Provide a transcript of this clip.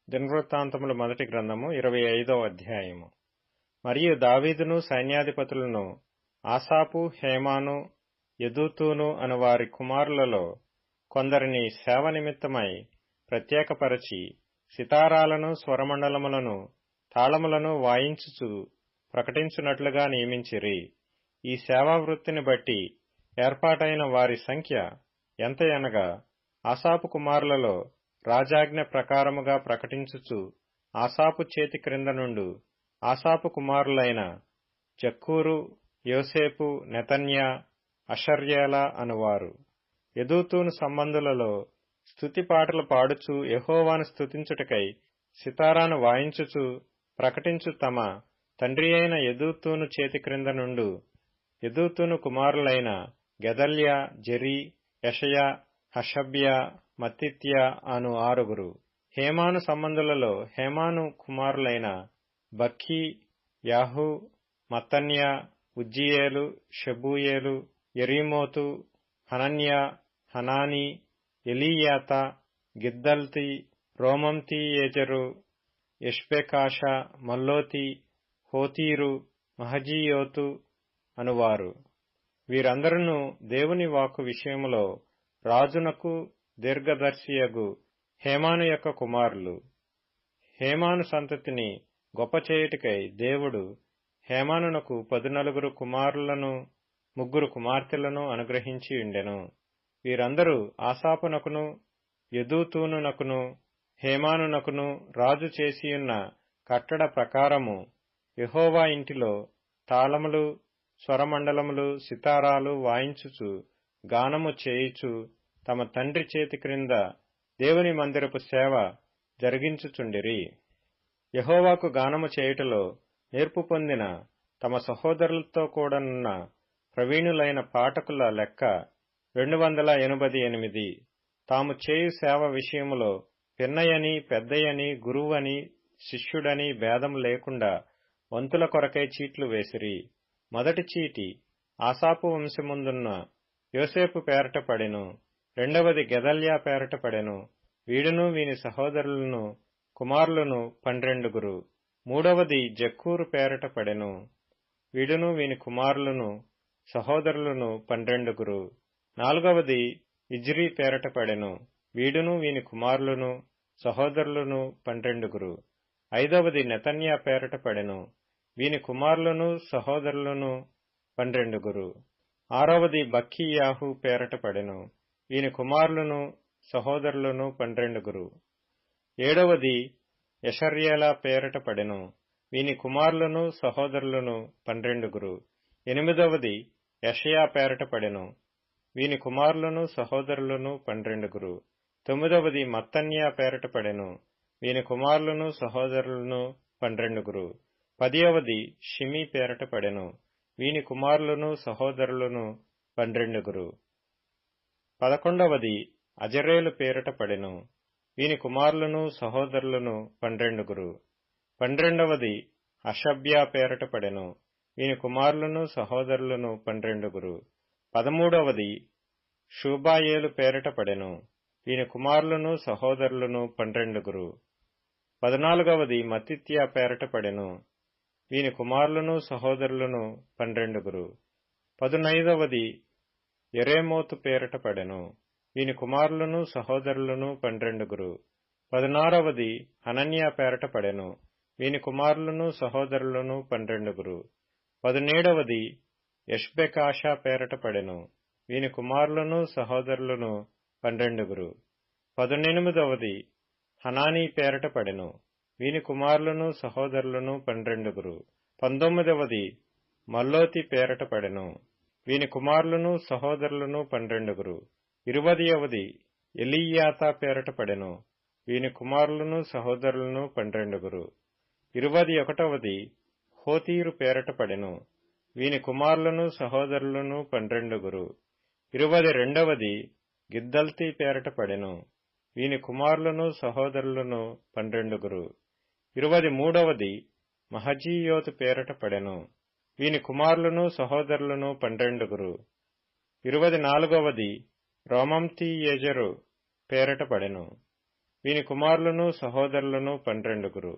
దినవృత్తాంతముల మొదటి గ్రంథము 25వ అధ్యాయము. మరియు దావీదును సైన్యాధిపతులను ఆసాపు, హేమాను, యెదూతూను అను వారి కుమారులలో కొందరిని సేవ నిమిత్తమై ప్రత్యేకపరచి సితారాలను, స్వరమండలములను, తాళములను వాయించుచు ప్రకటించున్నట్లుగా నియమించిరి. ఈ సేవావృత్తిని బట్టి ఏర్పాటైన వారి సంఖ్య ఎంతయనగా, ఆసాపు కుమారులలో రాజాజ్ఞ ప్రకారముగా ప్రకటించుచు ఆసాపు చేతి క్రింద నుండు ఆసాపు కుమారులైన జక్కూరు, యోసేపు, నెతన్యా, అషర్యేల అనువారు. యెదూతూను సంబంధులలో స్తుతి పాటలు పాడుచు యెహోవాను స్తుతించుటకై సితారాను వాయించుచు ప్రకటించు తమ తండ్రి అయిన యెదూతూను చేతి క్రింద నుండు యెదూతూను కుమారులైన గెదల్యా, జెరి, యెషయా, హషబ్యా, మత్తిత్యా అను 6. హేమాను సంబంధులలో హేమాను కుమారులైన బక్కీ, యాహు, మత్తన్యా, ఉజ్జీయేలు, షెబూయేలు, యెరీమోతు, హనన్యా, హనానీ, ఎలీయాత, గిద్దల్తి, రోమంతీయేజరు, యష్బెకాషా, మల్లోతి, హోతీరు, మహజీయోతు అనువారు. వీరందరూ దేవుని వాక్కు విషయములో రాజునకు దీర్ఘదర్శియగు హేమాను యొక్క కుమారులు. హేమాను సంతతిని గొప్ప చేయుటకై దేవుడు హేమానునకు 14 కుమారులను 3 కుమార్తెలను అనుగ్రహించి ఉండెను. వీరందరూ ఆసాపునకును, యెదూతూనునకును, హేమానునకును రాజు చేసియున్న కట్టడ ప్రకారము యెహోవా ఇంటిలో తాళములు, స్వరమండలములు, సితారాలు వాయించుచు గానము చేయుచు తమ తండ్రి చేతి క్రింద దేవుని మందిరపు సేవ జరిగించుచుండిరి. యెహోవాకు గానము చేయుటలో నేర్పు పొందిన తమ సహోదరులతో కూడనున్న ప్రవీణులైన పాఠకుల లెక్క 288. తాము చేయు సేవ విషయములో పిన్నయని, పెద్దయని, గురువని, శిష్యుడని భేదము లేకుండా వంతుల కొరకై చీట్లు వేసిరి. మొదటి చీటి ఆసాపు వంశముందున్న యోసేపు పేరట పడెను. రెండవది గెదల్యా పేరట పడెను. వీడును వీని సహోదరులను కుమారులను 12. మూడవది జక్కూరు పేరట పడెను. వీడును వీని కుమారులను సహోదరులను 12. నాలుగవది ఇజ్రీ పేరట పడెను. వీడును వీని కుమారులను సహోదరులను 12. ఐదవది నెతన్యా పేరట పడెను. వీని కుమారులను సహోదరులను 12. ఆరవది బక్కీయాహు పేరట పడెను. వీని కుమారులను సహోదరులను 12. ఏడవది యెషర్యేల పేరట పడెను. వీని కుమారులను సహోదరులను 12. ఎనిమిదవది యెషయా పేరట పడెను. వీని కుమారులను సహోదరులను 12. తొమ్మిదవది మత్తన్యా పేరట పడెను. వీని కుమారులను సహోదరులను 12. 10వది షిమీ పేరట పడెను. వీని కుమారులను సహోదరులను 12. 11వది అజరేలు పేరట పడెను. వీని కుమారులను సహోదరులను 12. 12వది హషబ్యా పేరట పడెను. వీని కుమారులను సహోదరులను 12. 13వది షూబాయేలు పేరట పడెను. వీని కుమారులను సహోదరులను 12. 14వది మత్తిత్యా పేరట పడెను. వీని కుమారులను సహోదరులను 12. 15వది యెరేమోతు పేరట పడెను. వీని కుమారులను సహోదరులను 12. 16వది హనన్యా పేరట పడెను. వీని కుమారులను సహోదరులను 12. 17వది యష్బెకాషా పేరట పడెను. వీని కుమారులను సహోదరులను 12. 18వది హనానీ పేరట పడెను. వీని కుమారులను సహోదరులను 12. 19వది మల్లోతి పేరట పడెను. వీని కుమారులను సహోదరులను 12. 20వది ఎలీయాత పేరట పడెను. వీని కుమారులను సహోదరులను 12. 21వది హోతీరు పేరట పడెను. వీని కుమారులను సహోదరులను 12. 22వది గిద్దల్తి పేరట పడెను. వీని కుమారులను సహోదరులను 12. 23వది మహజీయోతు పేరట పడెను. వీని కుమారులను సహోదరులను 12. 24వది రోమంతీయేజరు పేరట పడెను. వీని కుమారులను సహోదరులను 12.